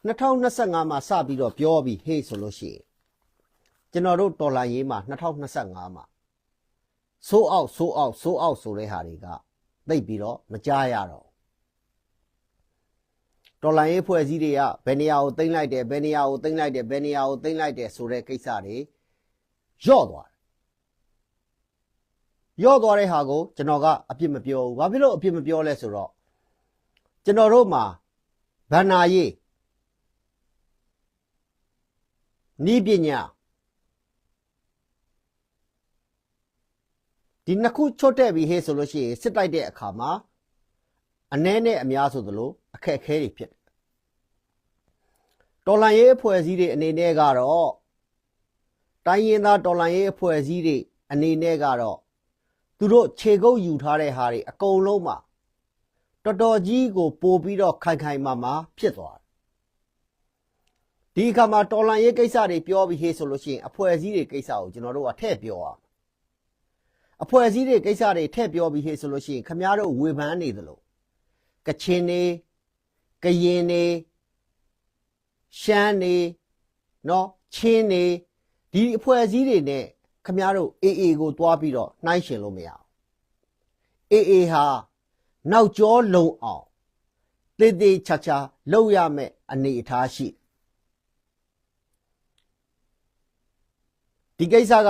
2025မှာစပြီးတော့ပြောပြီးဟေးဆိုလို့ရှိရင်ကျွန်တော်တို့တော်လှန်ရေးမှာ2025မှာဆိုးအောက်ဆိုတဲ့ဟာတွေကသိပ်ပြီးတော့မကြားရတော့တော်လှန်ရေးဖွဲ့စည်းတွေကဘယ်နေရာကိုသိမ်းလိုက်တယ်ဘယ်နေရာကိုသိမ်းလိုက်တယ်ဘယ်နေရာကိုသိမ်းလိုက်တယ်ဆိုတဲ့ကိစ္စတွေယော့သွားတဲ့ဟာကိုကျွန်တော်ကအပြစ်မပြောဘူးဘာဖြစ်လို့အပြစ်မပြောလဲဆိုတော့ကျွန်တော်တို့မှာဗန္နာရေးနီးပညာဒီနှစ်ခုချွတ်တဲ့ပြီးဟေးဆိုလို့ရှိရင်စစ်တိုက်တဲ့အခါမှာအနည်းနဲ့အများဆိုသလိုအခက်အခဲတွေဖြစ်တယ်တော်လှန်ရေးအဖွဲ့အစည်းတွေအနေနဲ့ကတော့တိုင်းရင်းသားတော်လှန်ရေးအဖွဲ့အစည်းတွေအနေနဲ့ကတော့သူတို့ခြေကုပ်ယူထားတဲ့ဟာတွေအကုန်လုံးမှာတော်တော်ကြီးကိုပို့ပြီးတော့ခိုင်မာဖြစ်သွားတယ်ဒီအခါမှာတော်လှန်ရေးကိစ္စတွေပြောပြီးဟေးဆိုလို့ရှိရင်အဖွဲ့အစည်းတွေကိစ္စကိုကျွန်တော်တို့ကထည့်ပြောရမယ်အဖွဲ့အစည်းတွေကိစ္စတွေထည့်ပြောပြီးဟေးဆိုလို့ရှိရင်ခမားတို့ဝေဖန်နေသလိုကချင်နေကရင်နေရှမ်းနေနော်ချင်းနေဒီအဖွဲ့အစည်းတွေနဲ့ခမားတို့ AA ကိုတွားပြီးတော့နှိုင်းရှင်လို့မရဘူး AA ဟာနောက်ကျောလုံအောင်တေးသေးချာချာလုပ်ရမယ့်အနေအထားရှိဒီကိစ္စက